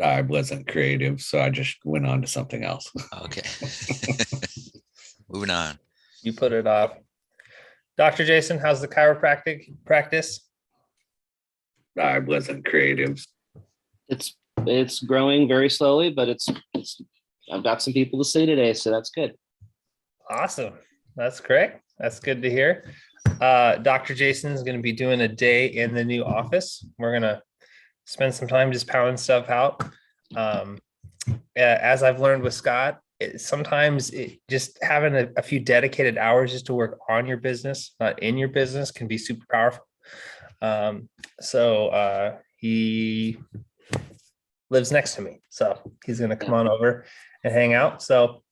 I wasn't creative, so I just went on to something else. Okay. Moving on. You put it off. Dr. Jason, how's the chiropractic practice? I wasn't creative. It's growing very slowly, but it's I've got some people to see today, so that's good. Awesome. That's great. That's good to hear. Dr. Jason is going to be doing a day in the new office. We're going to spend some time just pounding stuff out. As I've learned with Scott, sometimes just having a few dedicated hours just to work on your business, not in your business, can be super powerful. So he lives next to me, so he's going to come on over and hang out. So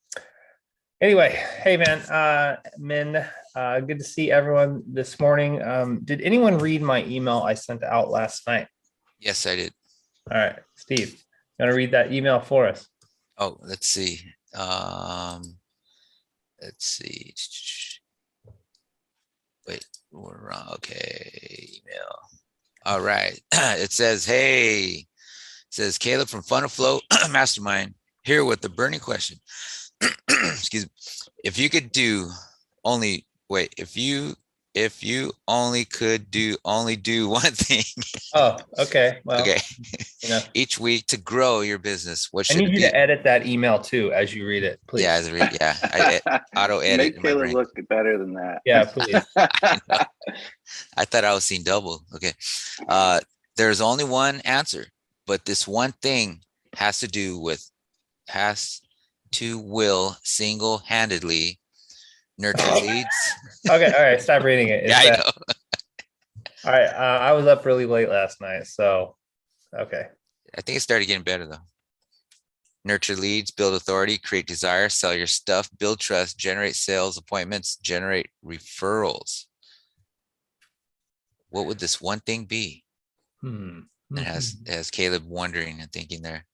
anyway, hey man, good to see everyone this morning. Did anyone read my email I sent out last night? Yes, I did. All right, Steve, you want to read that email for us? Oh, let's see. Let's see. Wait, we're wrong. Okay, email. All right. It says, hey, it says Caleb from FunnelFlow Mastermind here with the burning question. Excuse me. If you could do only, wait, if you only could do one thing. Oh, okay. Well, okay. You know, each week to grow your business. What I should need it you be? to edit that email too as you read it, please. Yeah, I auto edit. Make Caleb look better than that. Yeah, please. I thought I was seeing double. Okay. There's only one answer, but this one thing has to will single-handedly nurture leads. Okay, all right, stop reading it. Yeah, I know. All right, I was up really late last night, so okay. I think it started getting better though. Nurture leads, build authority, create desire, sell your stuff, build trust, generate sales appointments, generate referrals. What would this one thing be? It has Caleb wondering and thinking there.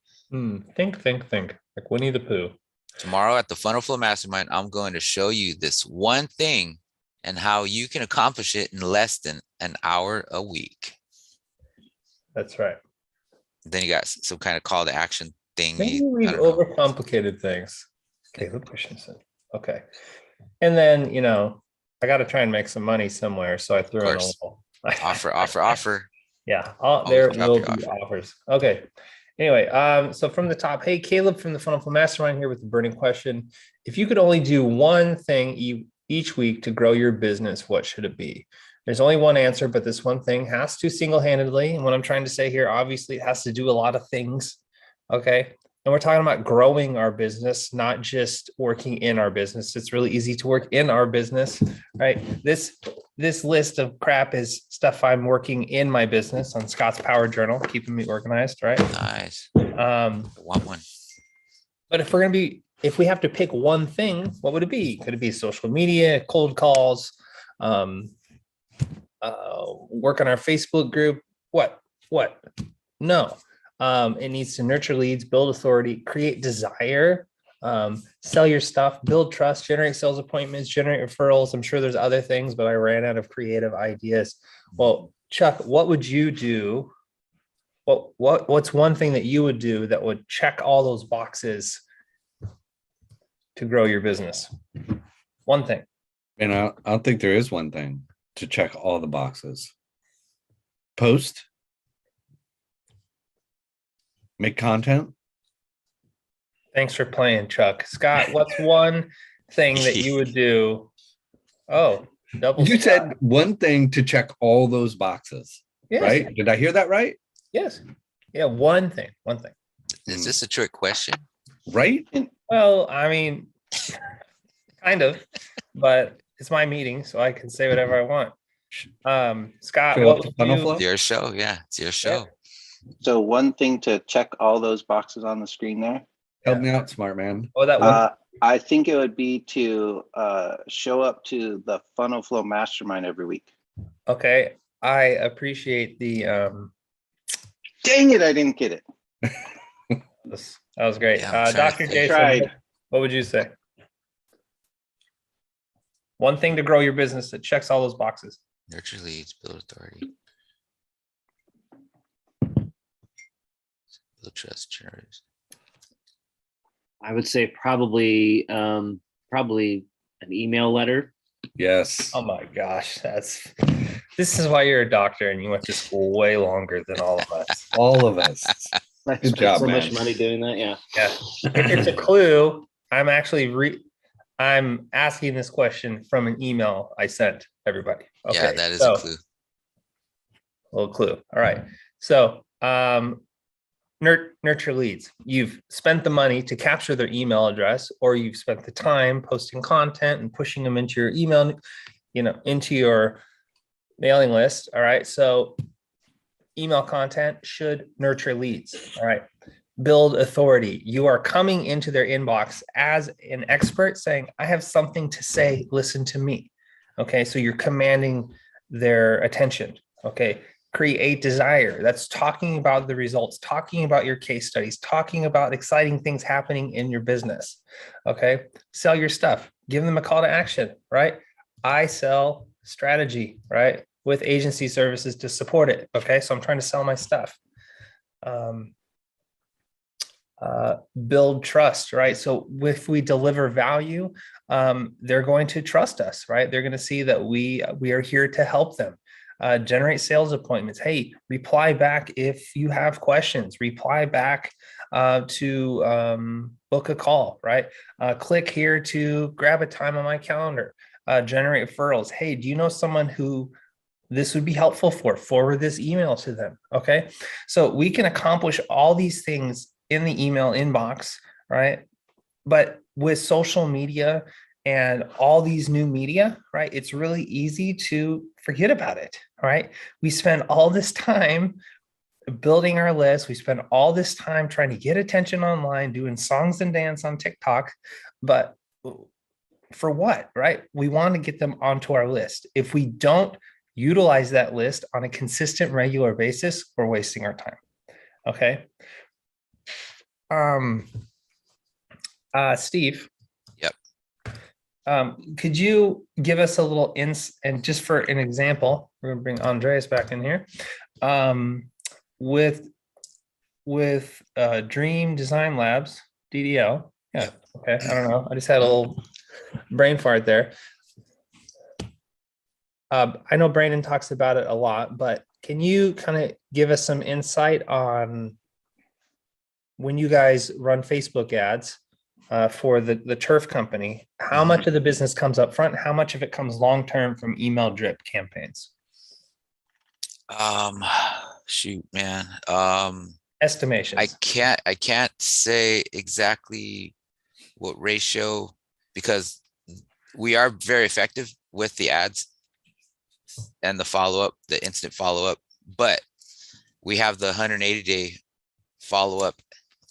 Think. Like Winnie the Pooh. Tomorrow at the FunnelFlow Mastermind, I'm going to show you this one thing and how you can accomplish it in less than an hour a week. That's right. Then you got some kind of call to action thing. Maybe you read overcomplicated things. Caleb Christensen. Okay. And then, I got to try and make some money somewhere. So I threw in a little offer. Yeah. There will be offers. Okay. Anyway, so from the top, hey, Caleb from the FunnelFlow Mastermind here with the burning question. If you could only do one thing each week to grow your business, what should it be? There's only one answer, but this one thing has to single-handedly. And what I'm trying to say here, obviously, it has to do a lot of things. Okay. And we're talking about growing our business, not just working in our business. It's really easy to work in our business, right? This list of crap is stuff I'm working in my business on Scott's Power Journal, keeping me organized, right? Nice. I want one. But if we have to pick one thing, what would it be? Could it be social media, cold calls, work on our Facebook group? What? No. It needs to nurture leads, build authority, create desire, sell your stuff, build trust, generate sales appointments, generate referrals. I'm sure there's other things, but I ran out of creative ideas. Well, Chuck, what would you do? What's one thing that you would do that would check all those boxes to grow your business? One thing. And I don't think there is one thing to check all the boxes. Post. Make content. Thanks for playing, Chuck. Scott, what's one thing that you would do? Oh, double. You said one thing to check all those boxes, yes. Right? Did I hear that right? Yes. Yeah, one thing. Is this a trick question? Right? Well, I mean, kind of, but it's my meeting, so I can say whatever I want. Scott, what would you? It's your show. Yeah, it's your show. Yeah. So one thing to check all those boxes on the screen there. Help me out, smart man. Oh, that one. I think it would be to show up to the FunnelFlow Mastermind every week. Okay, I appreciate the. Dang it! I didn't get it. That was great. Yeah, Dr. Jason, what would you say? One thing to grow your business that checks all those boxes. Nurture leads, build authority. Build trust generators. I would say probably probably an email letter. Yes. Oh my gosh, this is why you're a doctor and you went to school way longer than all of us. All of us. I Good spent job, so man. much money doing that. Yeah. Yeah. If it's a clue, I'm actually I'm asking this question from an email I sent everybody. Okay. Yeah, that is so, a clue. Little clue. All right. So nurture leads. You've spent the money to capture their email address, or you've spent the time posting content and pushing them into your email, into your mailing list. All right. So email content should nurture leads. All right. Build authority. You are coming into their inbox as an expert saying, I have something to say, listen to me. Okay. So you're commanding their attention. Okay. Create desire. That's talking about the results, talking about your case studies, talking about exciting things happening in your business. Okay. Sell your stuff. Give them a call to action, right? I sell strategy, right? With agency services to support it. Okay. So I'm trying to sell my stuff. Build trust, right? So if we deliver value, they're going to trust us, right? They're going to see that we are here to help them. Generate sales appointments. Hey, reply back if you have questions. Reply back to book a call, right? Click here to grab a time on my calendar. Generate referrals. Hey, do you know someone who this would be helpful for? Forward this email to them. Okay. So we can accomplish all these things in the email inbox, right? But with social media and all these new media, right, it's really easy to forget about it, right? We spend all this time building our list. We spend all this time trying to get attention online, doing songs and dance on TikTok, but for what, right? We want to get them onto our list. If we don't utilize that list on a consistent, regular basis, we're wasting our time. Okay. Steve. Yep. Could you give us a little and just for an example, we're gonna bring Andreas back in here. With Dream Design Labs, DDL. Yeah. Okay. I don't know. I just had a little brain fart there. I know Brandon talks about it a lot, but can you kind of give us some insight on when you guys run Facebook ads for the turf company, how much of the business comes up front? How much of it comes long-term from email drip campaigns? Shoot, man. Estimations. I can't say exactly what ratio, because we are very effective with the ads and the follow-up, the instant follow-up, but we have the 180-day follow-up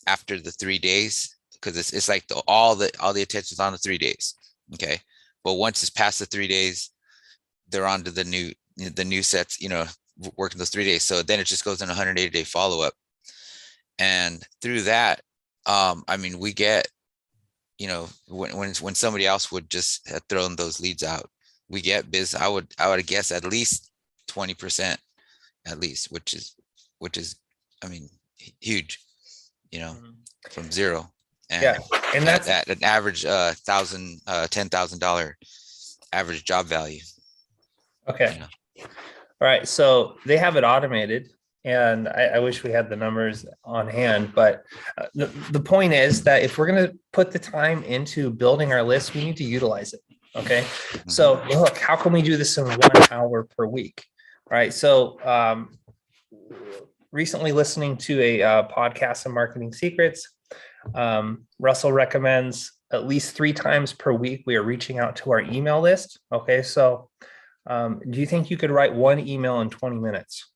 after the 3 days, because it's like all the attention's on the 3 days. Okay. But once it's past the 3 days, they're on to the new sets, working those 3 days. So then it just goes in a 180-day follow-up. And through that, I mean, we get, when somebody else would just have thrown those leads out, we get business. I would guess at least 20%, at least, which is, I mean, huge, from zero. And yeah, and that's at an average $10,000 average job value. okay. All right. So they have it automated, and I wish we had the numbers on hand, but the point is that if we're going to put the time into building our list, we need to utilize it. Okay. So look, how can we do this in 1 hour per week? Right. So recently listening to a podcast on marketing secrets, Russell recommends at least 3 times per week we are reaching out to our email list. Okay. So do you think you could write 1 email in 20 minutes?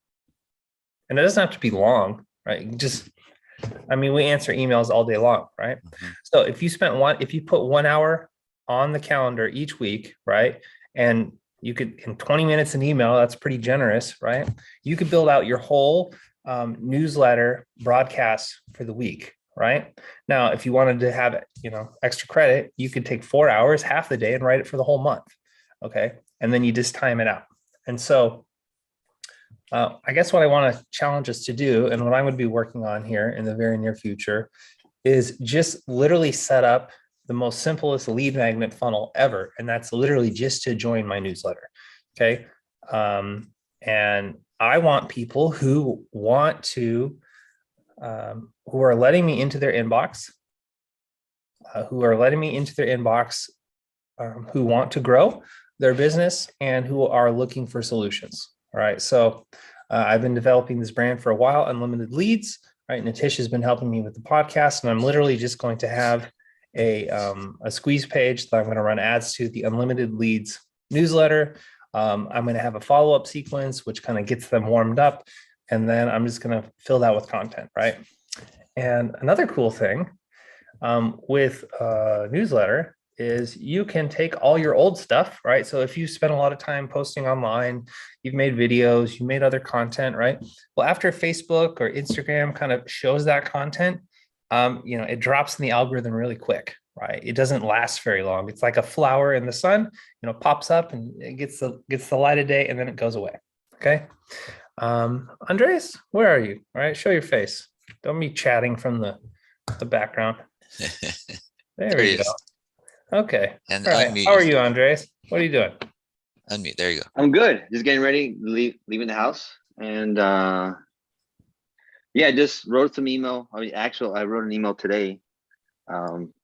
And it doesn't have to be long, right? We answer emails all day long, right? So if you put 1 hour on the calendar each week, right? And you could, in 20 minutes an email, that's pretty generous, right? You could build out your whole newsletter broadcast for the week, right? Now, if you wanted to have extra credit, you could take 4 hours, half the day, and write it for the whole month. Okay. And then you just time it out. And so I guess what I want to challenge us to do, and what I'm going to be working on here in the very near future, is just literally set up the most simplest lead magnet funnel ever. And that's literally just to join my newsletter. Okay. And I want people who want to, who are letting me into their inbox, who want to grow their business and who are looking for solutions. All right. So I've been developing this brand for a while, Unlimited Leads. Right. Natish has been helping me with the podcast, and I'm literally just going to have a squeeze page that I'm going to run ads to the Unlimited Leads newsletter. I'm going to have a follow-up sequence, which kind of gets them warmed up. And then I'm just going to fill that with content. Right. And another cool thing with a newsletter is you can take all your old stuff, right? So if you spend a lot of time posting online, you've made videos, you made other content, right? Well, after Facebook or Instagram kind of shows that content, it drops in the algorithm really quick, right? It doesn't last very long. It's like a flower in the sun, pops up and it gets the light of day and then it goes away. Okay. Andres, where are you? All right, show your face. Don't be chatting from the background. There we go. Okay. And all right. unmute How are yourself. you, Andres? What are you doing? Unmute. There you go. I'm good. Just getting ready, leaving the house, and yeah, just wrote some email. I wrote an email today,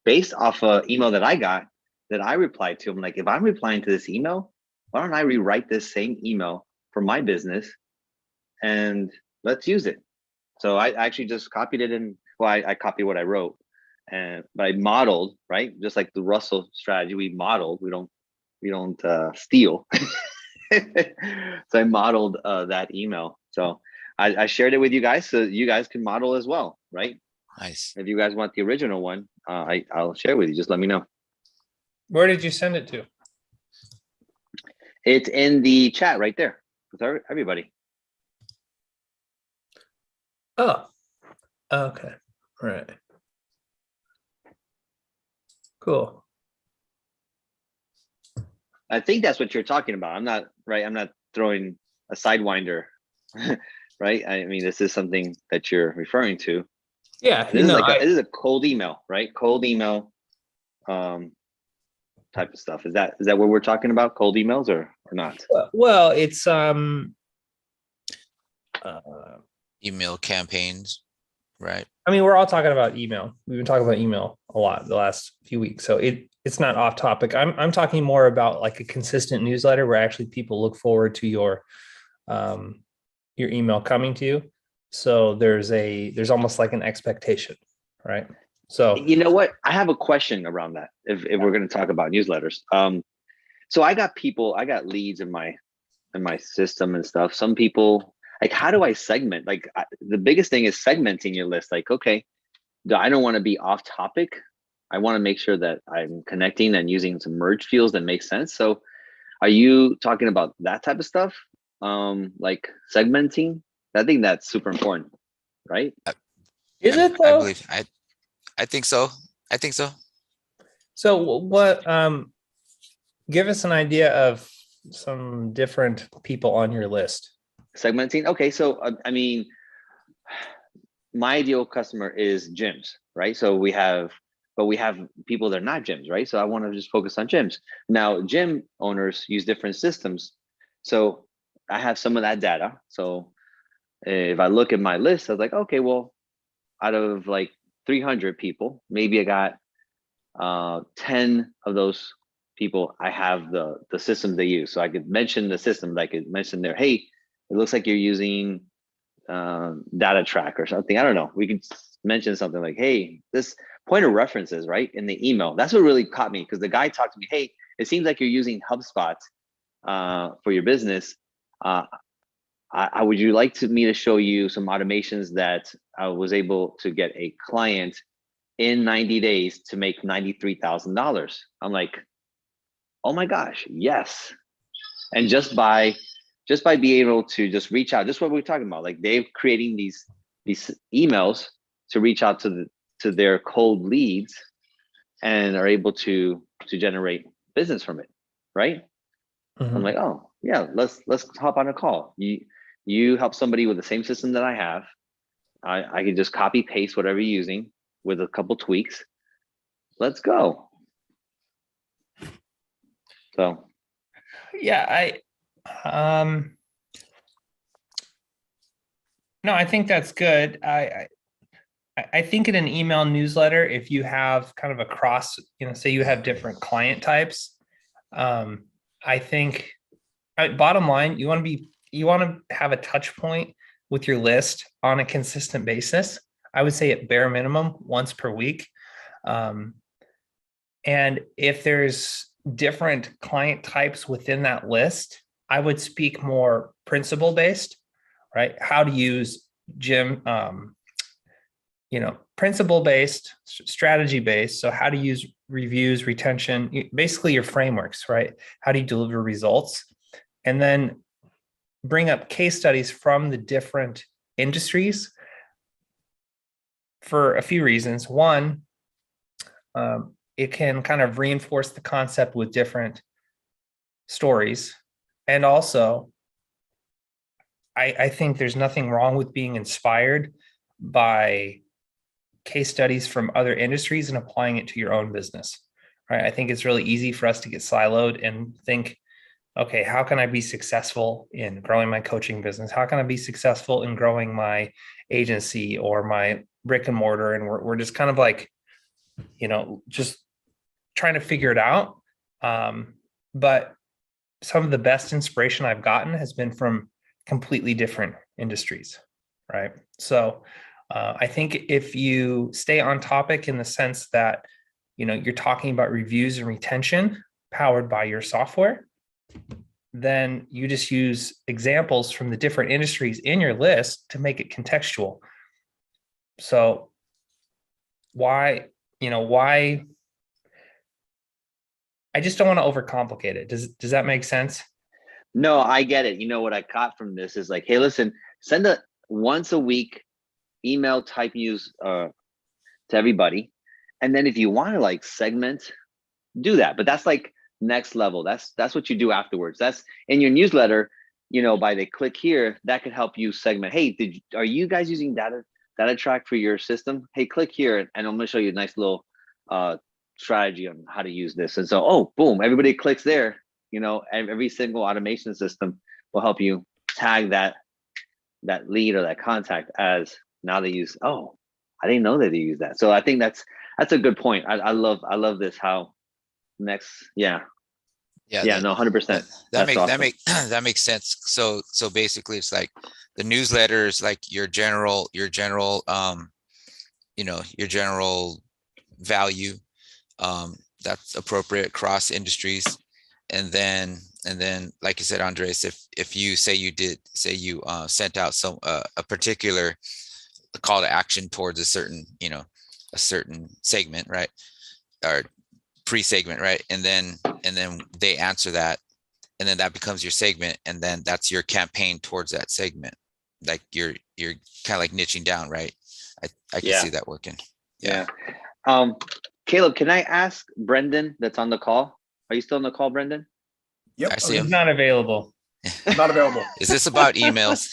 based off a email that I got that I replied to. I'm like, if I'm replying to this email, why don't I rewrite this same email for my business, and let's use it. So I actually just copied it in. Well, I copied what I wrote, but I modeled, right? Just like the Russell strategy, we modeled. We don't steal. So I modeled that email. So I shared it with you guys so you guys can model as well, right? Nice. If you guys want the original one, I'll share it with you. Just let me know. Where did you send it to? It's in the chat right there with everybody. Oh, okay. All right. Cool. I think that's what you're talking about. I'm not right. I'm not throwing a sidewinder, right? I mean, this is something that you're referring to. Yeah. This is a cold email, right? Cold email type of stuff. Is that what we're talking about? Cold emails or not? Well, it's Email campaigns, right? I mean, we're all talking about email. We've been talking about email a lot the last few weeks, so it's not off topic. I'm talking more about like a consistent newsletter where actually people look forward to your email coming to you. So there's almost like an expectation, right? So you know what? I have a question around that. If we're going to talk about newsletters, so I got leads in my system and stuff. Some people, like, how do I segment? Like, the biggest thing is segmenting your list. Like, okay, I don't want to be off topic. I want to make sure that I'm connecting and using some merge fields that make sense. So are you talking about that type of stuff? Like segmenting? I think that's super important, right? is it I though? believe I think so. I think so. So what give us an idea of some different people on your list. Segmenting. Okay, so I mean, my ideal customer is gyms, right? So we have people that are not gyms, right? So I want to just focus on gyms. Now, gym owners use different systems. So I have some of that data. So if I look at my list, I was like, okay, well, out of like 300 people, maybe I got 10 of those people, I have the system they use. So I could mention the system. I could mention there, hey, it looks like you're using data track or something. I don't know. We could mention something like, hey, this point of references, right, in the email. That's what really caught me, because the guy talked to me, hey, it seems like you're using HubSpot for your business. Would you like me to show you some automations that I was able to get a client in 90 days to make $93,000? I'm like, oh my gosh, yes. And just by being able to just reach out, just what we're talking about, like they're creating these emails to reach out to their cold leads and are able to generate business from it, right? Mm-hmm. I'm like, oh yeah, let's hop on a call. You help somebody with the same system that I have. I can just copy paste whatever you're using with a couple tweaks. Let's go. So Yeah, no, I think that's good. I think in an email newsletter, if you have kind of a cross, say you have different client types, I think bottom line, you want to have a touch point with your list on a consistent basis. I would say at bare minimum once per week. And if there's different client types within that list, I would speak more principle based, right? How to use Jim, principle based, strategy based. So how to use reviews, retention, basically your frameworks, right? How do you deliver results? And then bring up case studies from the different industries for a few reasons. One, it can kind of reinforce the concept with different stories. And also, I think there's nothing wrong with being inspired by case studies from other industries and applying it to your own business, right? I think it's really easy for us to get siloed and think, okay, how can I be successful in growing my coaching business? How can I be successful in growing my agency or my brick and mortar? And we're just kind of like, just trying to figure it out. But some of the best inspiration I've gotten has been from completely different industries, right? So I think if you stay on topic in the sense that, you're talking about reviews and retention powered by your software, then you just use examples from the different industries in your list to make it contextual. So why I just don't want to overcomplicate it. Does that make sense? no, I get it. What I caught from this is like, hey, listen, send a once a week email type news to everybody. And then if you want to like segment, do that. But that's like next level. That's what you do afterwards. That's in your newsletter, by the click here, that could help you segment. Hey, are you guys using data track for your system? Hey, click here and I'm gonna show you a nice little strategy on how to use this. And so, oh, boom, everybody clicks there. Every single automation system will help you tag that lead or that contact as now they use. Oh, I didn't know that they use that. So I think that's a good point. I love this. How next, yeah, no, 100%. That makes sense. So basically, it's like the newsletter is like your general your general value that's appropriate across industries. And then like you said, Andres, if you say you sent out some a particular call to action towards a certain segment, right, or pre-segment, right, and then they answer that, and then that becomes your segment, and then that's your campaign towards that segment. Like you're kind of like niching down, right? I can see that working. Yeah. Caleb, can I ask Brendan that's on the call? Are you still on the call, Brendan? Yep. I see him. He's not available. Not available. Is this about emails?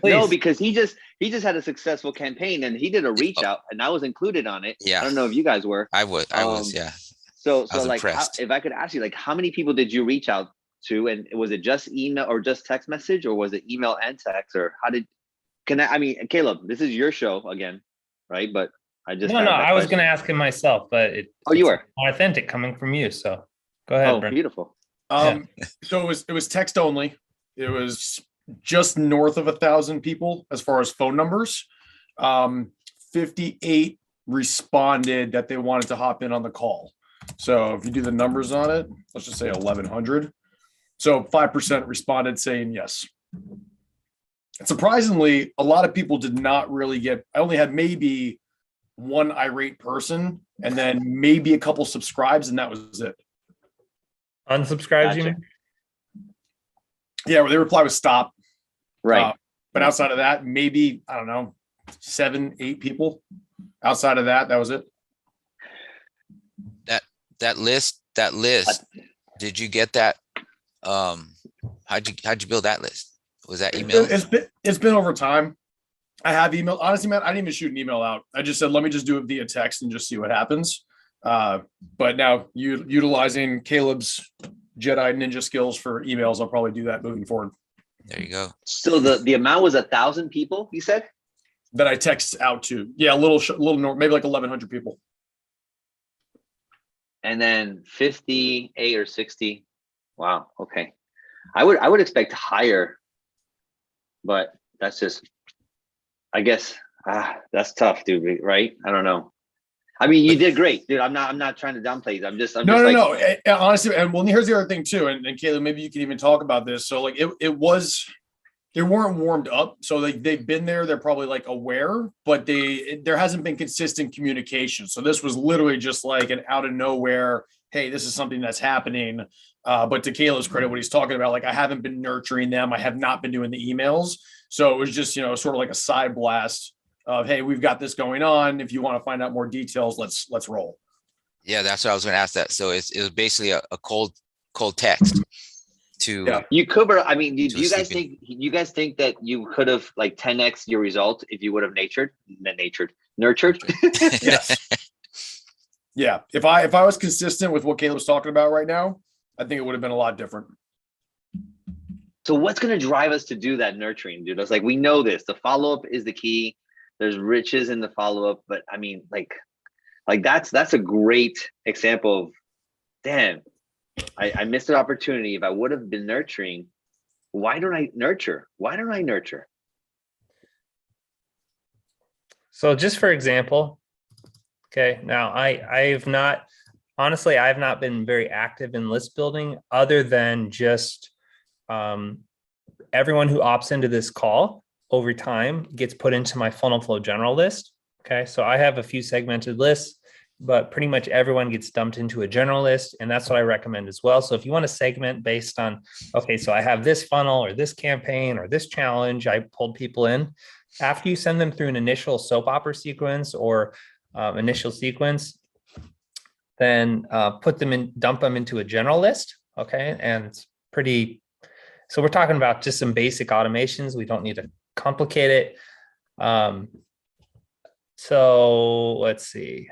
No, because he just had a successful campaign and he did a reach out and I was included on it. Yeah. I don't know if you guys were. I was, yeah. So I was like, if I could ask you, like, how many people did you reach out to, and was it just email or just text message, or was it email and text, or I mean, Caleb, this is your show again, right? But I just I was going to ask him myself, but you were authentic coming from you. So go ahead. Oh, Brent. beautiful. So it was text only. It was just north of 1,000 people as far as phone numbers. 58 responded that they wanted to hop in on the call. So if you do the numbers on it, let's just say 1,100. So 5% responded saying yes. And surprisingly, a lot of people did not really I only had maybe one irate person and then maybe a couple subscribes, and that was it. Unsubscribed, you mean? Yeah, where they reply with stop. Right. But outside of that, maybe, I don't know, 7, 8 people. Outside of that, that was it. That list, did you get that? How'd you build that list? Was that email? It's been over time. I have email. Honestly, man, I didn't even shoot an email out. I just said, let me just do it via text and just see what happens. But now utilizing Caleb's Jedi ninja skills for emails, I'll probably do that moving forward. There you go. So the amount was 1,000 people, you said? That I text out to. Yeah, a little more, maybe like 1,100 people. And then 58 or 60. Wow. Okay. I would expect higher, but that's just, I guess, that's tough, dude. Right? I don't know. I mean, you did great, dude. I'm not trying to downplay it. I'm just no. Honestly, and well, here's the other thing too. And Caleb, maybe you can even talk about this. So like they weren't warmed up. So they've been there. They're probably like aware, but there hasn't been consistent communication. So this was literally just like an out of nowhere, hey, this is something that's happening. But to Caleb's credit, what he's talking about, like I haven't been nurturing them. I have not been doing the emails. So it was just, sort of like a side blast of, hey, we've got this going on. If you want to find out more details, let's roll. Yeah, that's what I was going to ask that. So it was basically a cold text to. Yeah. You could, but I mean, do you guys think that you could have like 10x your result if you would have nurtured? Yes. Yeah. If I was consistent with what Caleb's talking about right now, I think it would have been a lot different. So what's going to drive us to do that nurturing, dude? It's like, we know this, the follow-up is the key. There's riches in the follow-up, but I mean, like that's a great example of, damn, I missed an opportunity. If I would have been nurturing, why don't I nurture? So just for example, okay, now I've not been very active in list building other than just everyone who opts into this call over time gets put into my FunnelFlow general list. Okay, so I have a few segmented lists, but pretty much everyone gets dumped into a general list, and that's what I recommend as well. So if you want to segment based on, okay, so I have this funnel or this campaign or this challenge, I pulled people in. After you send them through an initial soap opera sequence or initial sequence, then dump them into a general list. Okay, and it's pretty. So we're talking about just some basic automations. We don't need to complicate it. So let's see.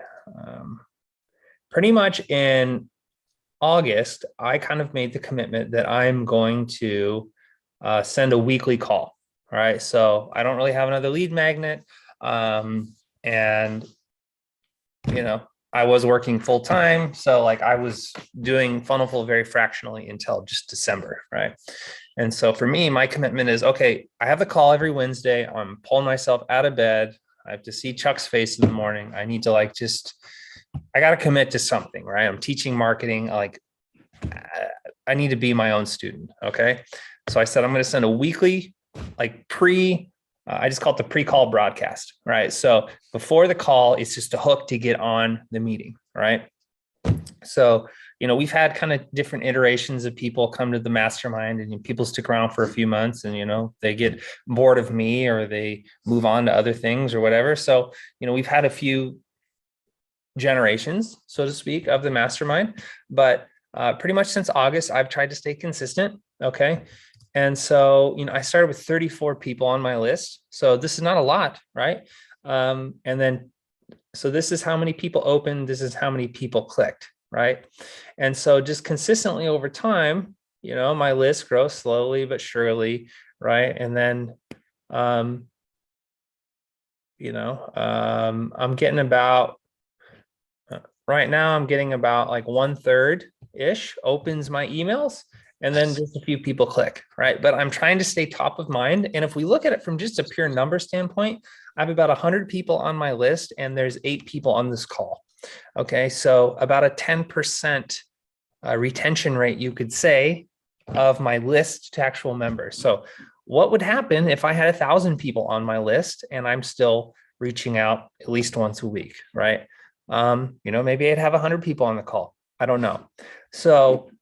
Pretty much in August, I kind of made the commitment that I'm going to send a weekly call. All right. So I don't really have another lead magnet. And, I was working full time. So like I was doing FunnelFlow very fractionally until just December. Right. And so for me, my commitment is, okay, I have a call every Wednesday. I'm pulling myself out of bed. I have to see Chuck's face in the morning. I need to I got to commit to something, right? I'm teaching marketing. I need to be my own student. Okay. So I said, I'm going to send a weekly, I just call it the pre-call broadcast, right? So before the call, it's just a hook to get on the meeting, right? So, we've had kind of different iterations of people come to the mastermind, and people stick around for a few months and, they get bored of me or they move on to other things or whatever. So, we've had a few generations, so to speak, of the mastermind, but pretty much since August, I've tried to stay consistent. Okay. And so, I started with 34 people on my list. So this is not a lot, right? And then, so this is how many people opened. This is how many people clicked, right? And so just consistently over time, my list grows slowly but surely, right? And then, I'm getting about, right now I'm getting about like 1/3 ish opens my emails. And then just a few people click, right? But I'm trying to stay top of mind. And if we look at it from just a pure number standpoint, I have about 100 people on my list and there's 8 people on this call. Okay, so about a 10% retention rate, you could say, of my list to actual members. So what would happen if I had 1,000 people on my list and I'm still reaching out at least once a week, right? Maybe I'd have 100 people on the call. I don't know. So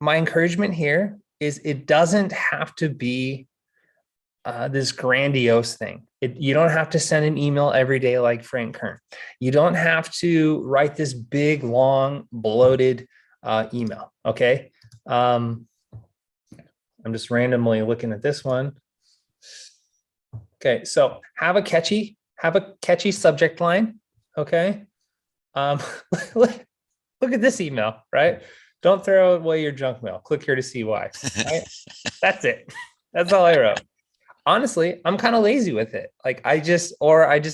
my encouragement here is it doesn't have to be this grandiose thing. You don't have to send an email every day like Frank Kern. You don't have to write this big, long, bloated email. Okay. I'm just randomly looking at this one. Okay, so have a catchy subject line. Okay. Look at this email, right? Don't throw away your junk mail. Click here to see why. Right? That's it. That's all I wrote. Honestly, I'm kind of lazy with it. Like I just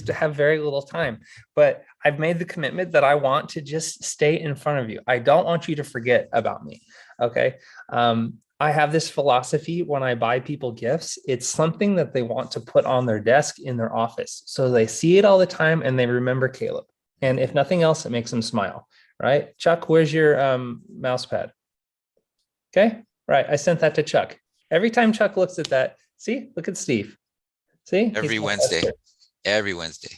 have very little time, but I've made the commitment that I want to just stay in front of you. I don't want you to forget about me. Okay. I have this philosophy when I buy people gifts, it's something that they want to put on their desk in their office. So they see it all the time and they remember Caleb. And if nothing else, it makes them smile, right? Chuck, where's your mouse pad? Okay, right. I sent that to Chuck. Every time Chuck looks at that, see, look at Steve. See? Every Wednesday. Every Wednesday.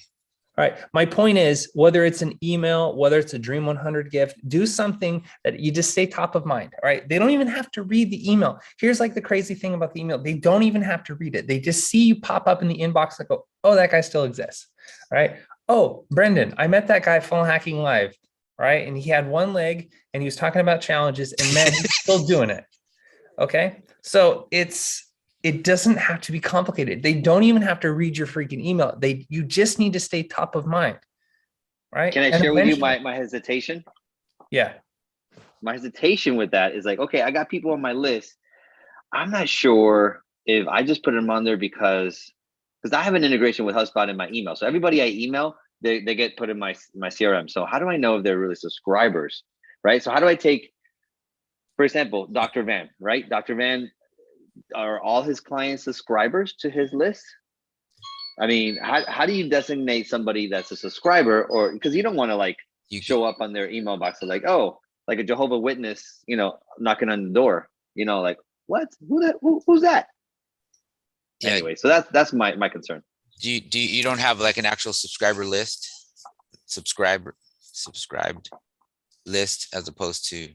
All right. My point is, whether it's an email, whether it's a Dream 100 gift, do something that you just stay top of mind. All right. They don't even have to read the email. Here's like the crazy thing about the email. They don't even have to read it. They just see you pop up in the inbox like, oh, that guy still exists. All right. Oh, Brendan, I met that guy at Funnel Hacking Live. Right. And he had one leg and he was talking about challenges and man, he's still doing it. Okay. So it doesn't have to be complicated. They don't even have to read your freaking email. You just need to stay top of mind. Right. Can I share with you my hesitation? Yeah. My hesitation with that is like, okay, I got people on my list. I'm not sure if I just put them on there because I have an integration with HubSpot in my email. So everybody I email, they get put in my CRM. So how do I know if they're really subscribers? Right. So how do I take, for example, Dr. Van, right? Dr. Van, are all his clients subscribers to his list? I mean, how do you designate somebody that's a subscriber? Or because you don't want to like show up on their email box of like, oh, like a Jehovah's Witness, knocking on the door, like what? Who's that? Yeah. Anyway, so that's my concern. You don't have like an actual subscribed list as opposed to?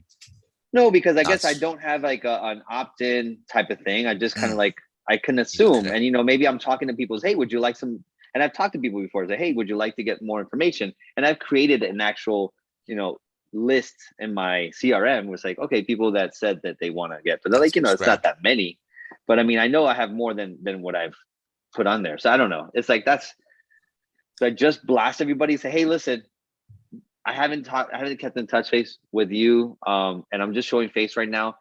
No, because I guess I don't have like an opt-in type of thing. I just kind of like, I can assume, and maybe I'm talking to people, hey, would you like some, and I've talked to people before, say, hey, would you like to get more information? And I've created an actual, list in my CRM was like, okay, people that said that they want to get, but they're like, it's not that many, but I mean, I know I have more than what I've put on there. So I don't know. It's like, so I just blast everybody, say, hey, listen, I haven't kept in touch face with you. And I'm just showing face right now.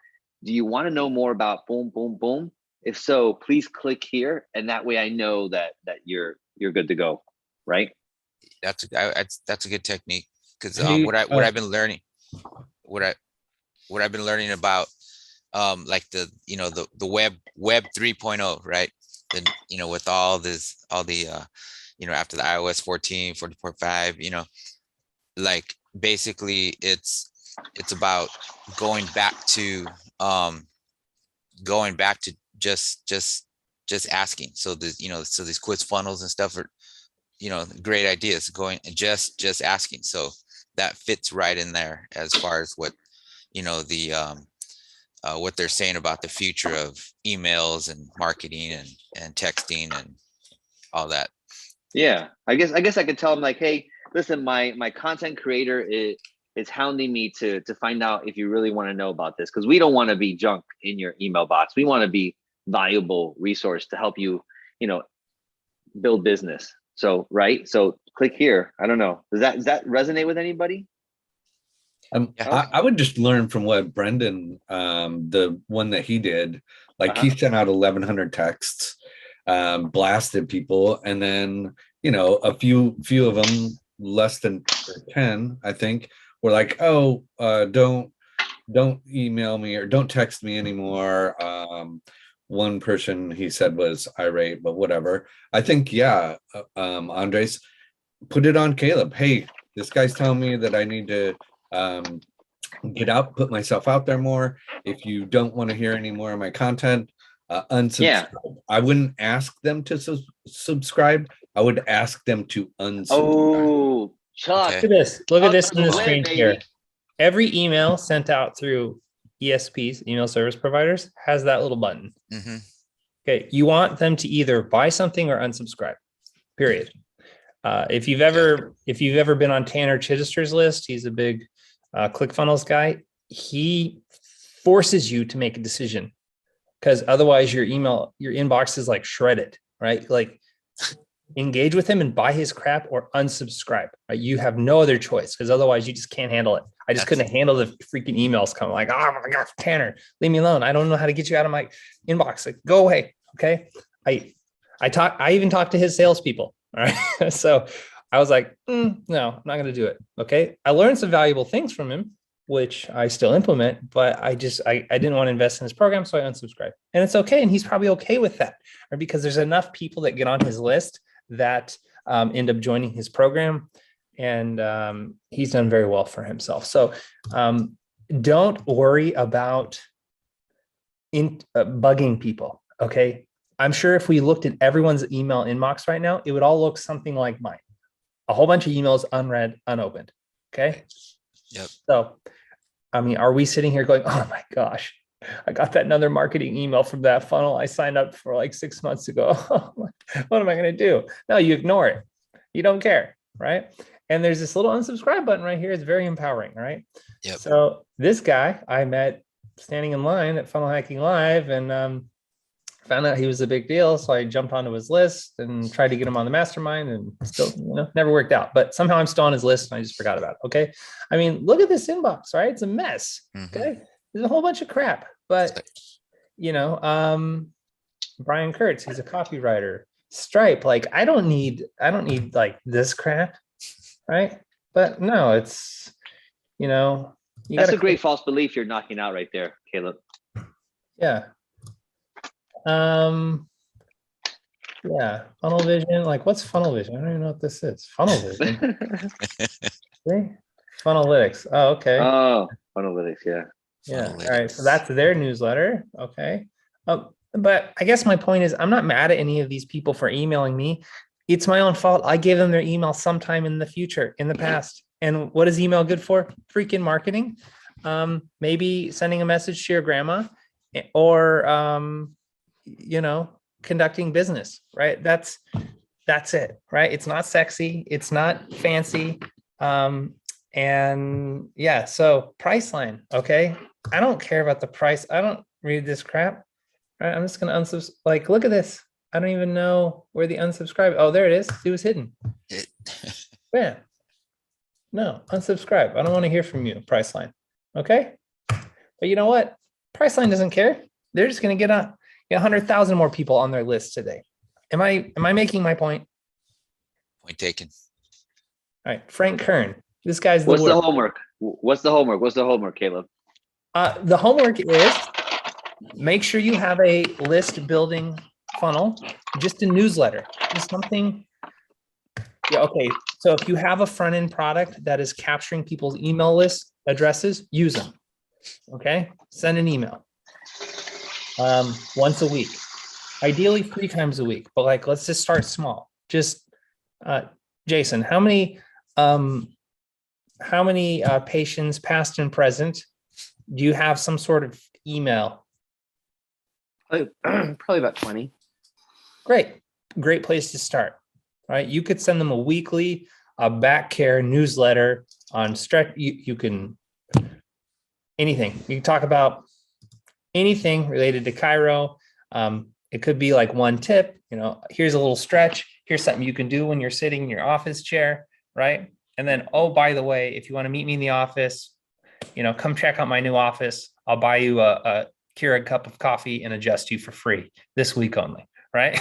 Do you want to know more about boom, boom, boom? If so, please click here. And that way I know that you're good to go. Right. That's a good technique. Cause what I've been learning, what I've been learning about, like the web 3.0, right? Then, with all the, after the iOS 14, 14.5, like basically it's about going back to just asking. So so these quiz funnels and stuff are, great ideas, going and just asking. So that fits right in there as far as what, what they're saying about the future of emails and marketing and texting and all that. Yeah, I guess I could tell them like, hey, listen, my content creator is hounding me to find out if you really want to know about this, because we don't want to be junk in your email box. We want to be valuable resource to help you, build business. So, right. So click here. I don't know. Does that resonate with anybody? I would just learn from what Brendan, the one that he did, like he sent out 1,100 texts, blasted people, and then a few of them, less than 10, I think, were like, oh, don't email me or don't text me anymore. One person, he said, was irate, but whatever. I think, yeah, Andres, put it on Caleb. Hey, this guy's telling me that I need to get out, put myself out there more. If you don't want to hear any more of my content, unsubscribe. Yeah. I wouldn't ask them to subscribe. I would ask them to unsubscribe. Oh, Chuck. Look at this. Look at this on the screen here. Every email sent out through ESPs, email service providers, has that little button. Mm-hmm. Okay, you want them to either buy something or unsubscribe. Period. If you've ever been on Tanner Chittister's list, he's a big ClickFunnels guy. He forces you to make a decision. because otherwise your inbox is like shredded, right? Like engage with him and buy his crap or unsubscribe. Right? You have no other choice because otherwise you just can't handle it. I just couldn't handle the freaking emails coming like, oh my gosh, Tanner, leave me alone. I don't know how to get you out of my inbox. Like, go away. Okay. I even talked to his salespeople. All right. So I was like, no, I'm not going to do it. Okay. I learned some valuable things from him, which I still implement, but I didn't want to invest in his program. So I unsubscribed, and it's okay. And he's probably okay with that, right? Because there's enough people that get on his list that end up joining his program, and he's done very well for himself. So don't worry about bugging people. Okay. I'm sure if we looked at everyone's email inbox right now, it would all look something like mine. A whole bunch of emails unread, unopened. Okay. Yep. So, I mean, are we sitting here going, oh my gosh, I got that another marketing email from that funnel I signed up for like 6 months ago. What am I going to do? No, you ignore it. You don't care. Right. And there's this little unsubscribe button right here. It's very empowering. Right. Yep. So this guy I met standing in line at Funnel Hacking Live, and found out he was a big deal. So I jumped onto his list and tried to get him on the mastermind, and still, never worked out. But somehow I'm still on his list and I just forgot about it. Okay. I mean, look at this inbox, right? It's a mess. Okay. There's a whole bunch of crap. But Brian Kurtz, he's a copywriter. Stripe, like I don't need like this crap, right? But no, it's that's a great false belief you're knocking out right there, Caleb. Yeah. Yeah, Funnel Vision. Like, what's Funnel Vision? I don't even know what this is. Funnel Vision. See? Funnelytics. Oh, okay. Oh, Funnelytics. Yeah. Yeah. All right. So that's their newsletter. Okay. But I guess my point is, I'm not mad at any of these people for emailing me. It's my own fault. I gave them their email sometime in the future, in the past. And what is email good for? Freaking marketing. Maybe sending a message to your grandma, or conducting business, right? That's it, right? It's not sexy. It's not fancy. And yeah, so Priceline. Okay. I don't care about the price. I don't read this crap. Right? I'm just going to unsubscribe. Like, look at this. I don't even know where the unsubscribe. Oh, there it is. It was hidden. Yeah. No, unsubscribe. I don't want to hear from you, Priceline. Okay. But you know what? Priceline doesn't care. They're just going to get 100,000 more people on their list today. Am I making my point? Point taken. All right. Frank Kern. This guy's What's the homework? What's the homework, Caleb? The homework is make sure you have a list building funnel, just a newsletter, just something. Yeah. Okay. So if you have a front end product that is capturing people's email list addresses, use them. Okay. Send an email once a week, ideally 3 times a week, but like, let's just start small. Just Jason, how many patients, past and present, do you have some sort of email? Probably about 20. Great place to start. Right? You could send them a weekly back care newsletter on stretch. You can anything. You can talk about anything related to Cairo. It could be like one tip, here's a little stretch. Here's something you can do when you're sitting in your office chair, right? And then, oh, by the way, if you want to meet me in the office, come check out my new office. I'll buy you a Keurig cup of coffee and adjust you for free this week only, right?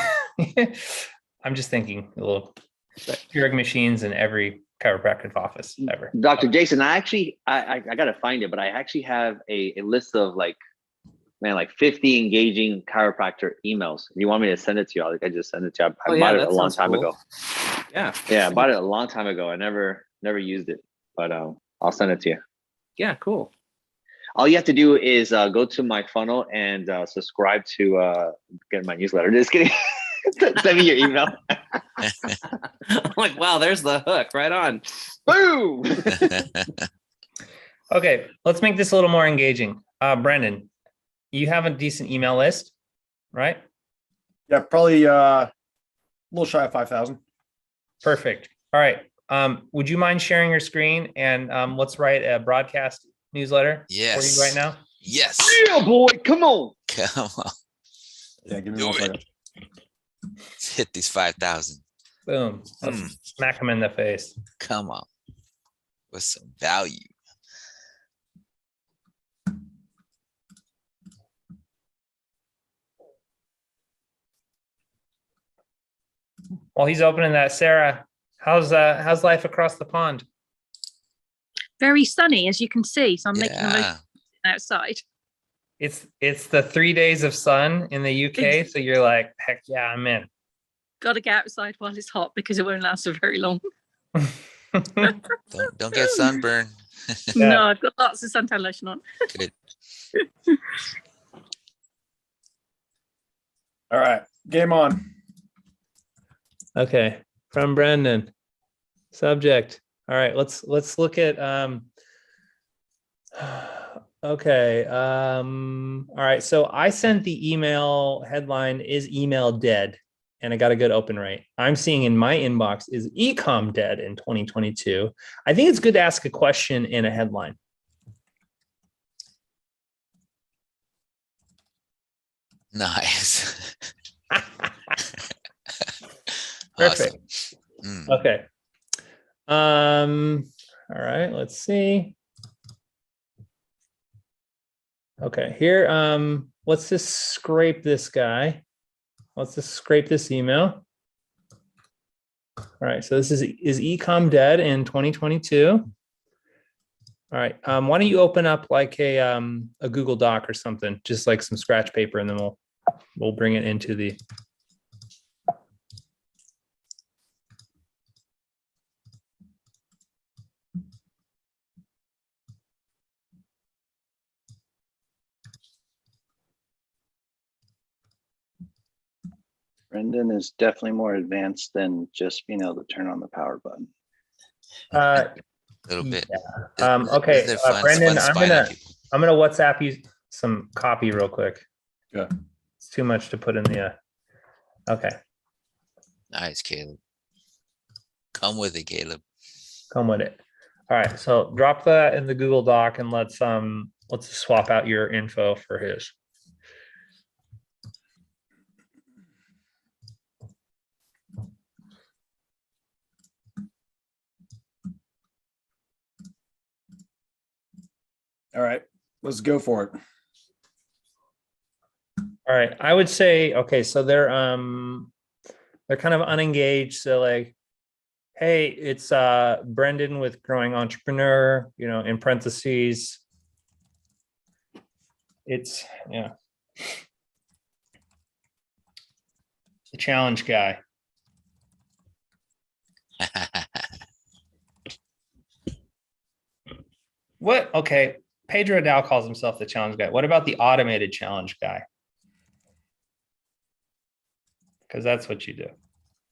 I'm just thinking a little Keurig machines in every chiropractic office ever. Dr. Jason, I got to find it, but I actually have a list of like 50 engaging chiropractor emails. You want me to send it to you? I just send it to you. I bought it a long time ago. Yeah. Yeah, I bought it a long time ago. I never used it, but I'll send it to you. Yeah, cool. All you have to do is go to my funnel and subscribe to get my newsletter. Just kidding. Send me your email. I'm like, wow, there's the hook. Right on. Boom. Okay, let's make this a little more engaging. Brendan, you have a decent email list, right? Yeah, probably a little shy of 5,000. Perfect. All right. Would you mind sharing your screen and let's write a broadcast newsletter for you right now? Yes. Yeah, boy. Come on. Come on. Yeah, give me Do 1 it. second. Let's hit these 5,000. Boom. Let's smack him in the face. Come on. With some value. While he's opening that, Sarah, how's life across the pond? Very sunny, as you can see. So I'm making the most Yeah. outside. It's the 3 days of sun in the UK, so you're like, heck yeah, I'm in. Got to get outside while it's hot because it won't last for very long. Don't get sunburned. Yeah. No, I've got lots of suntan lotion on. Good. All right, game on. Okay, from Brendan. Subject. All right, let's look at okay. All right, so I sent the email headline, is email dead? And I got a good open rate. I'm seeing in my inbox, is ecom dead in 2022? I think it's good to ask a question in a headline. Nice. Perfect. Awesome. Okay. All right, let's see. Okay, here, let's just scrape this guy. Let's just scrape this email. All right, so this is ecom dead in 2022? All right, why don't you open up like a Google Doc or something, just like some scratch paper, and then we'll bring it into the. Brendan is definitely more advanced than just being able to turn on the power button. A little bit. Okay, They're fun, Brendan, fun spying on people. I'm gonna WhatsApp you some copy real quick. Yeah. It's too much to put in the. Okay, Nice, Caleb. Come with it, Caleb. come with it. All right, so drop that in the Google Doc and let's swap out your info for his. All right, let's go for it. All right, I would say, okay, so they're kind of unengaged. So like, hey, it's Brendan with Growing Entrepreneur, in parentheses. It's the challenge guy. What? Okay, Pedro Dow calls himself the challenge guy. What about the automated challenge guy? Because that's what you do.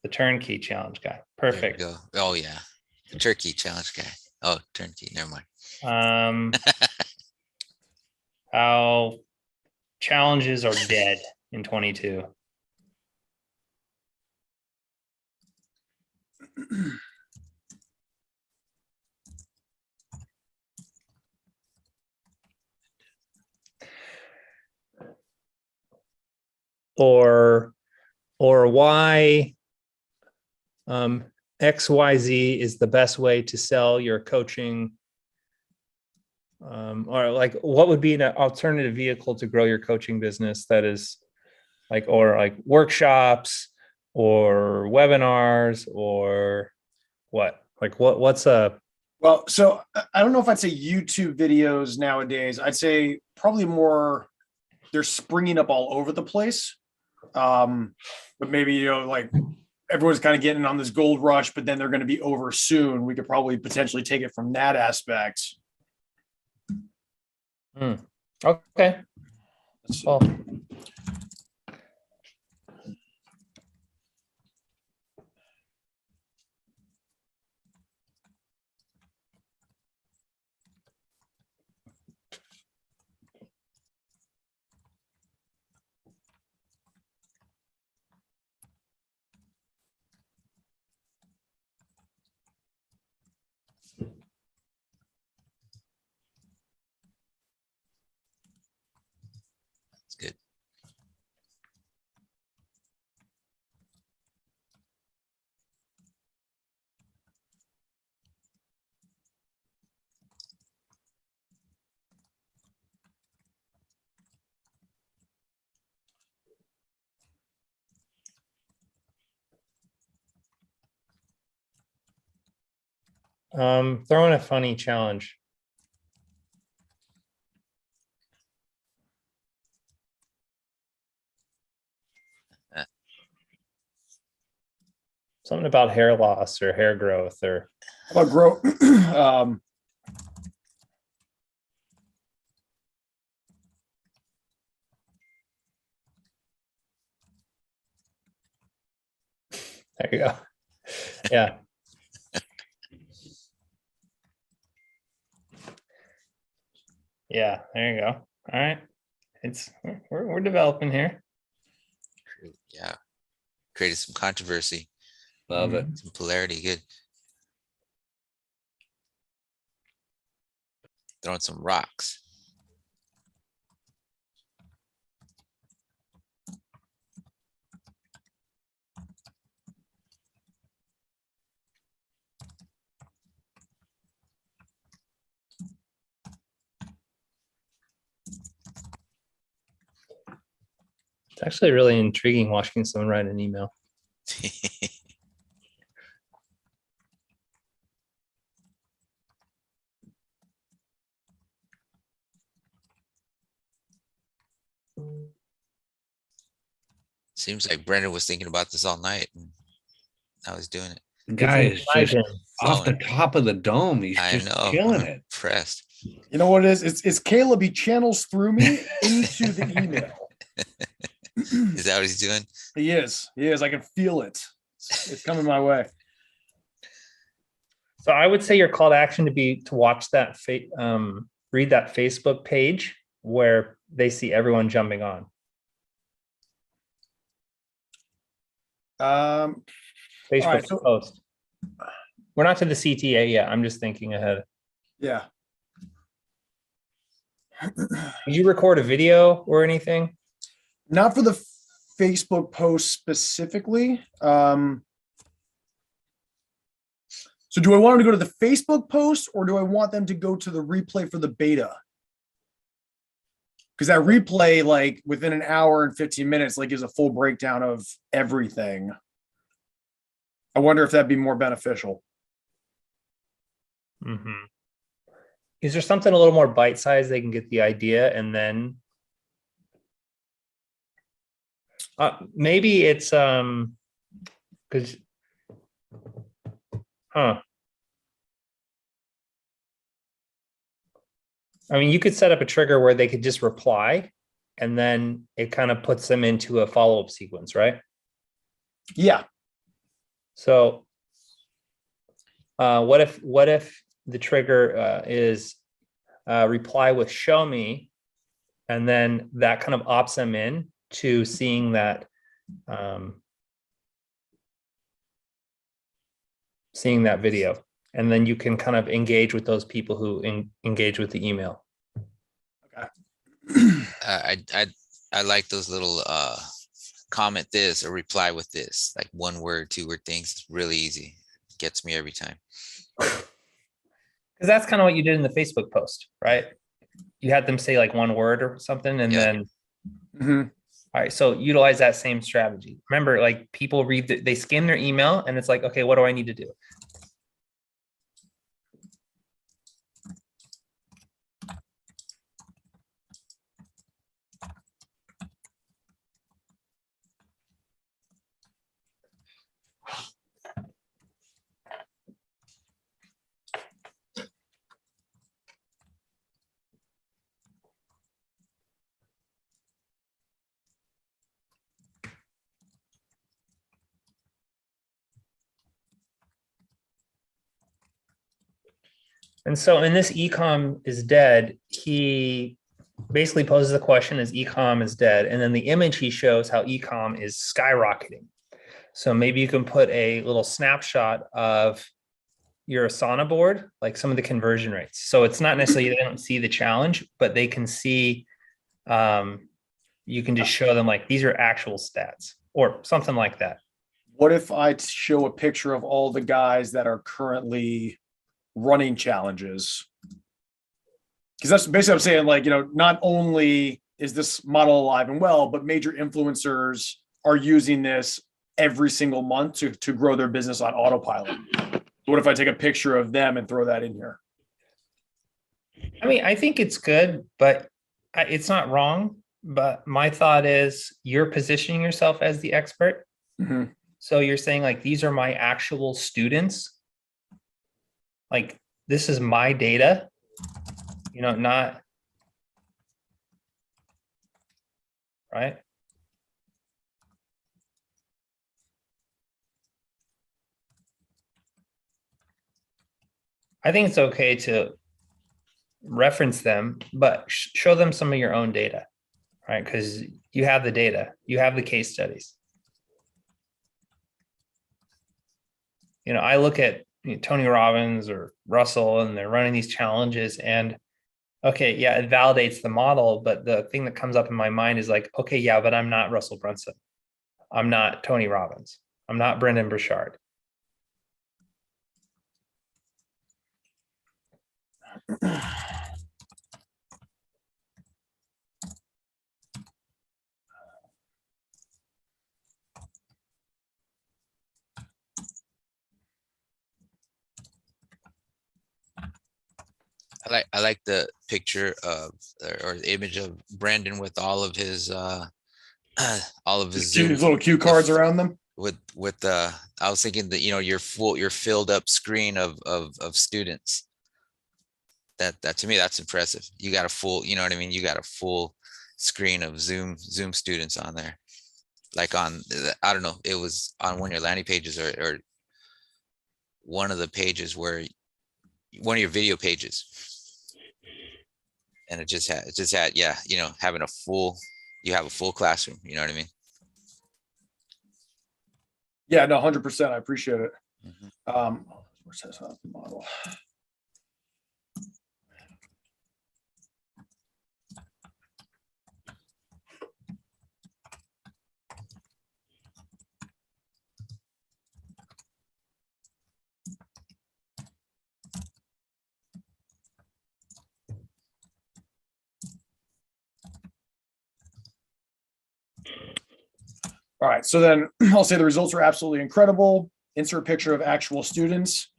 The turnkey challenge guy. Perfect. There we go. Oh yeah. The turkey challenge guy. Oh, turnkey. Never mind. How challenges are dead in 22. Or why XYZ is the best way to sell your coaching, or like what would be an alternative vehicle to grow your coaching business that is like, or like workshops or webinars or what? Like what's a. Well, so I don't know if I'd say YouTube videos nowadays. I'd say probably more, they're springing up all over the place. But maybe, like everyone's kind of getting on this gold rush, but then they're going to be over soon. We could probably potentially take it from that aspect. Okay. Well, It's good. Throw in a funny challenge. Something about hair loss or hair growth or How about grow? there you go. Yeah. Yeah, there you go. All right. We're developing here. Yeah. Created some controversy. Love it. Some polarity. Good. Throwing some rocks. It's actually really intriguing watching someone write an email. Seems like Brendan was thinking about this all night. And I was doing it. Guys, just off the Flowing. top of the dome, he's I just know. killing I'm it. impressed. You know what it is? It's Caleb. He channels through me into the email. Is that what he's doing? He is. He is. I can feel it. It's coming my way. So I would say your call to action to be to watch that read that Facebook page where they see everyone jumping on. Facebook right, so- post. We're not to the CTA yet. I'm just thinking ahead. Yeah. Did you record a video or anything? Not for the Facebook post specifically. So do I want them to go to the Facebook post or do I want them to go to the replay for the beta? Because that replay, like within an hour and 15 minutes, like gives a full breakdown of everything. I wonder if that'd be more beneficial. Mm-hmm. Is there something a little more bite-sized they can get the idea and then maybe it's because I mean, you could set up a trigger where they could just reply and then it kind of puts them into a follow-up sequence, right? Yeah. So what if the trigger is reply with show me, and then that kind of opts them in to seeing that video, and then you can kind of engage with those people who engage with the email. Okay. I like those little comment this or reply with this, like 1 word, 2 word things. It's really easy. Gets me every time. Because that's kind of what you did in the Facebook post, right? You had them say like 1 word or something, and then all right, so utilize that same strategy. Remember, like people they scan their email and it's like, okay, what do I need to do? And so in this ecom is dead, he basically poses the question, is ecom is dead? And then the image he shows how ecom is skyrocketing. So maybe you can put a little snapshot of your Asana board, like some of the conversion rates. So it's not necessarily they don't see the challenge, but they can see, you can just show them like, these are actual stats or something like that. What if I show a picture of all the guys that are currently running challenges? Because that's basically what I'm saying, like, you know, not only is this model alive and well, but major influencers are using this every single month to grow their business on autopilot. What if I take a picture of them and throw that in here? I mean, I think it's good, but it's not wrong. But my thought is you're positioning yourself as the expert. Mhm. So you're saying like, these are my actual students. Like, this is my data, not, right? I think it's okay to reference them, but show them some of your own data, right? Because you have the data, you have the case studies. I look at Tony Robbins or Russell, and they're running these challenges, and okay, yeah, it validates the model, but the thing that comes up in my mind is like, okay, yeah, but I'm not Russell Brunson. I'm not Tony Robbins. I'm not Brendan Burchard. I like the picture of or the image of Brandon with all of his Zoom These little cue cards around them. with I was thinking that your filled up screen of students. That to me, that's impressive. You got a full, you know what I mean? You got a full screen of Zoom students on there. Like on, I don't know, it was on one of your landing pages or one of the pages where one of your video pages. And it just had, yeah, having you have a full classroom, you know what I mean? Yeah, no, 100%. I appreciate it. Mhm. Where's that model? All right, so then I'll say the results are absolutely incredible. Insert picture of actual students.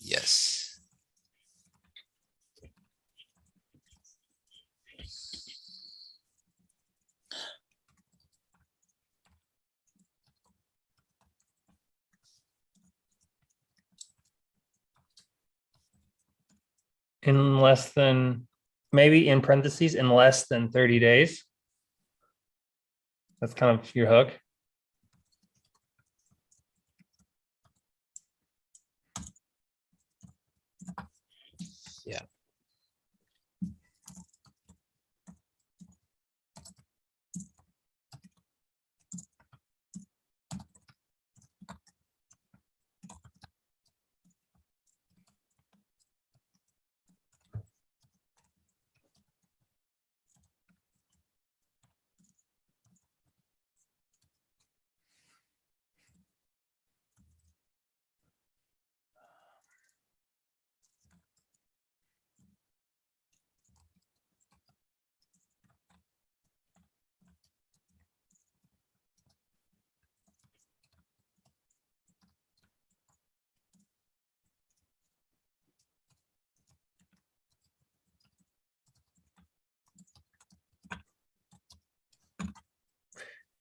Yes. In less than, maybe in parentheses, in less than 30 days. That's kind of your hook. Yeah.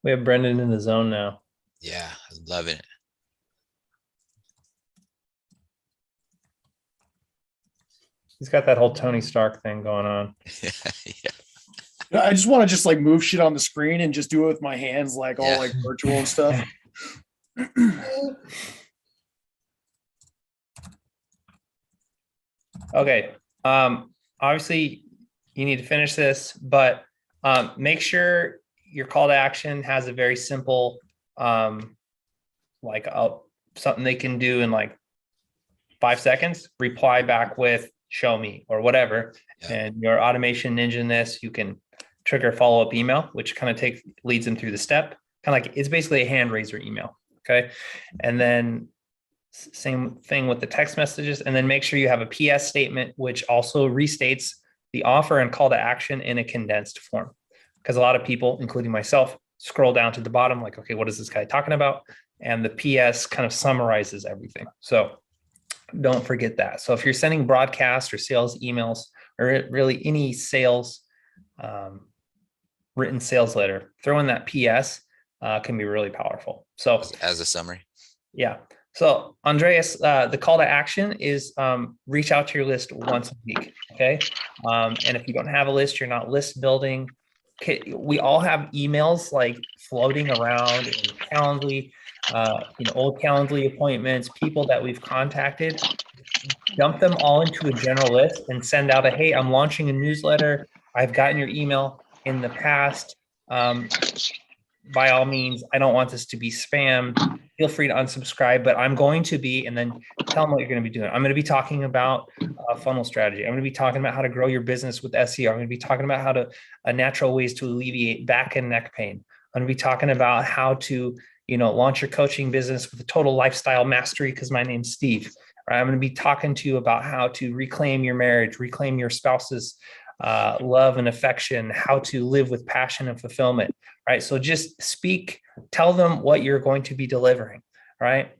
We have Brendan in the zone now. Yeah, I'm loving it. He's got that whole Tony Stark thing going on. Yeah. I just want to like move shit on the screen and just do it with my hands, like all Yeah. like virtual and stuff. Okay. Obviously you need to finish this, but make sure your call to action has a very simple, like something they can do in like 5 seconds. Reply back with show me or whatever. Yeah. And your automation ninja in this, you can trigger follow-up email, which kind of leads them through the step. Kind of like it's basically a hand raiser email. Okay. And then same thing with the text messages, and then make sure you have a PS statement, which also restates the offer and call to action in a condensed form. Because a lot of people, including myself, scroll down to the bottom, like, okay, what is this guy talking about? And the PS kind of summarizes everything. So don't forget that. So if you're sending broadcast or sales emails, or really any sales, written sales letter, throw in that PS can be really powerful. So as a summary. Yeah. So Andreas, the call to action is reach out to your list once a week. Okay. And if you don't have a list, you're not list building. Okay, we all have emails like floating around in Calendly, old Calendly appointments, people that we've contacted. Dump them all into a general list and send out a, hey, I'm launching a newsletter. I've gotten your email in the past. By all means, I don't want this to be spam. Feel free to unsubscribe, but I'm going to be, and then tell them what you're going to be doing. I'm going to be talking about funnel strategy. I'm going to be talking about how to grow your business with SEO. I'm going to be talking about how to natural ways to alleviate back and neck pain. I'm going to be talking about how to, launch your coaching business with a total lifestyle mastery, because my name's Steve. Right? I'm going to be talking to you about how to reclaim your marriage, reclaim your spouse's love and affection, how to live with passion and fulfillment. Right. So just tell them what you're going to be delivering. Right.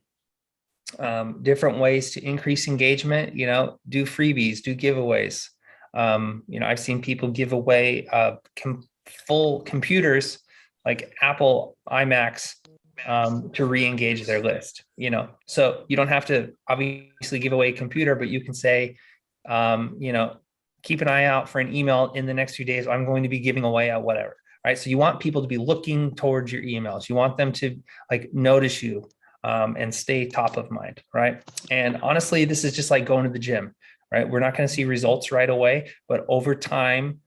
Different ways to increase engagement, do freebies, do giveaways. I've seen people give away full computers like Apple iMacs to re-engage their list, so you don't have to obviously give away a computer, but you can say, keep an eye out for an email in the next few days. I'm going to be giving away a whatever. Right. So you want people to be looking towards your emails. You want them to notice you and stay top of mind. Right. And honestly, this is just like going to the gym. Right. We're not going to see results right away, but over time,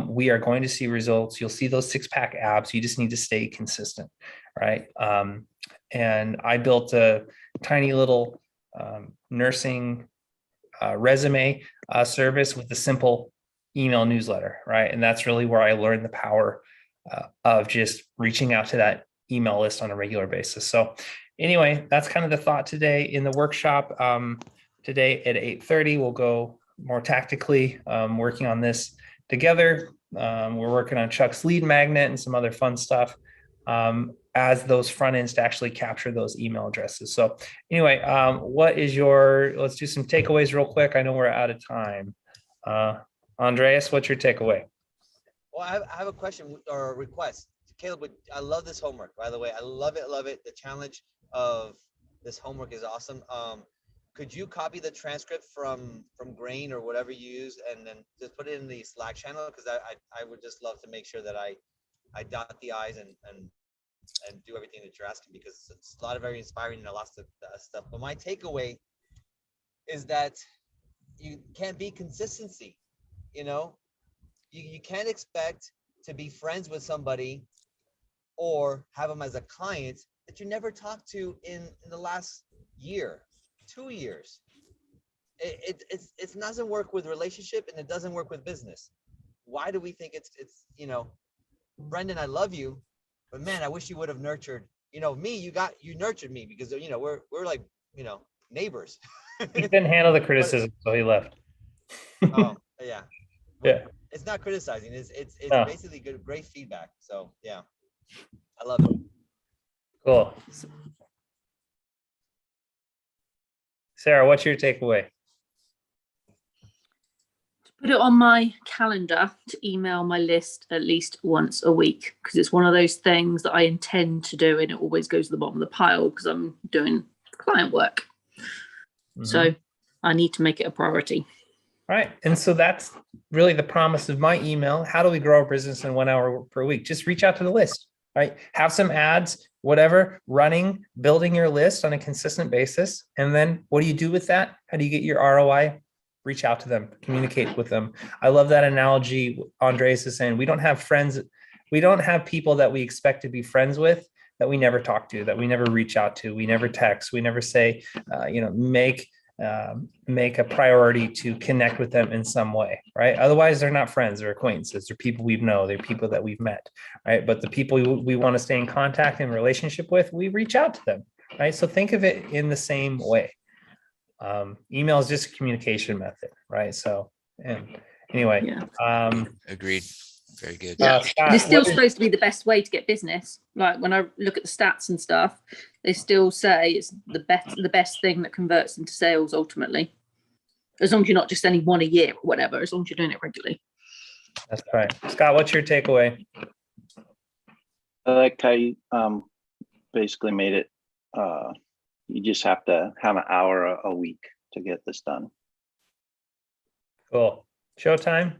we are going to see results. You'll see those 6-pack abs. You just need to stay consistent. Right. And I built a tiny little nursing resume service with a simple email newsletter. Right. And that's really where I learned the power of just reaching out to that email list on a regular basis. So anyway, that's kind of the thought today in the workshop. Today at 8:30, we'll go more tactically, working on this together. We're working on Chuck's lead magnet and some other fun stuff as those front ends to actually capture those email addresses. So anyway, let's do some takeaways real quick. I know we're out of time. Andreas, what's your takeaway? Well, I have a question or a request. Caleb, I love this homework, by the way. I love it, love it. The challenge of this homework is awesome. Could you copy the transcript from Grain or whatever you use and then just put it in the Slack channel? Because I would just love to make sure that I dot the I's and do everything that you're asking, because it's a lot of very inspiring and lots of stuff. But my takeaway is that you can't be consistency. You can't expect to be friends with somebody or have them as a client that you never talked to in the last year, 2 years. It doesn't work with relationship, and it doesn't work with business. Why do we think it's Brendan, I love you, but man, I wish you would have nurtured, me. You nurtured me because, we're like, neighbors. He didn't handle the criticism, so he left. Oh, yeah. Yeah. It's not criticizing. It's No. basically great feedback. So yeah, I love it. Cool. Sarah, what's your takeaway? Put it on my calendar to email my list at least once a week, because it's one of those things that I intend to do, and it always goes to the bottom of the pile because I'm doing client work. Mm-hmm. So I need to make it a priority. All right. And so that's really the promise of my email. How do we grow our business in 1 hour per week? Just reach out to the list, right? Have some ads, whatever, running, building your list on a consistent basis. And then what do you do with that? How do you get your ROI? Reach out to them, communicate with them. I love that analogy. Andres is saying, we don't have friends. We don't have people that we expect to be friends with that we never talk to, that we never reach out to. We never text. We never say, make a priority to connect with them in some way, right? Otherwise, they're not friends or acquaintances. They're people we know. They're people that we've met, right? But the people we want to stay in contact and relationship with, we reach out to them, right? So think of it in the same way. Email is just a communication method, right? So, and anyway, Agreed. Very good. Yeah, Scott, it's still supposed to be the best way to get business. Like when I look at the stats and stuff, they still say it's the best thing that converts into sales ultimately. As long as you're not just sending one a year or whatever, as long as you're doing it regularly. That's right. Scott, what's your takeaway? I like how you basically made it. You just have to have an hour a week to get this done. Cool. Showtime.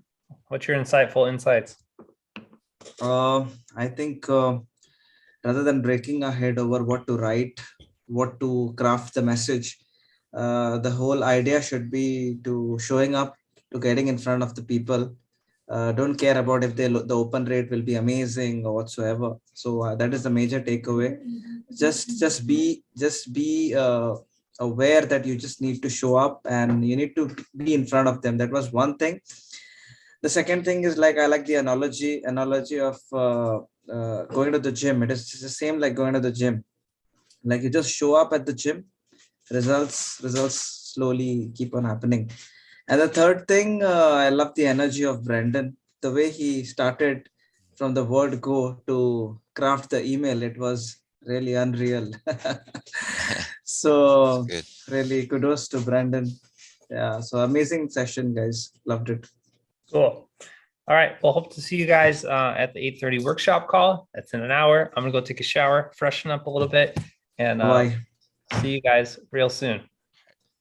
What's your insightful insights? I think rather than breaking our head over what to write, what to craft the message, the whole idea should be to showing up, to getting in front of the people. Don't care about if the open rate will be amazing or whatsoever. So that is the major takeaway. Just be aware that you just need to show up and you need to be in front of them. That was one thing. The second thing is, like, I like the analogy of going to the gym. It is the same like going to the gym. Like, you just show up at the gym, results slowly keep on happening. And the third thing, I love the energy of Brendan. The way he started from the word go to craft the email, it was really unreal. So really kudos to Brendan. Yeah, so amazing session, guys. Loved it. Cool. All right. Well, hope to see you guys at the 8:30 workshop call. That's in an hour. I'm gonna go take a shower, freshen up a little bit, and see you guys real soon.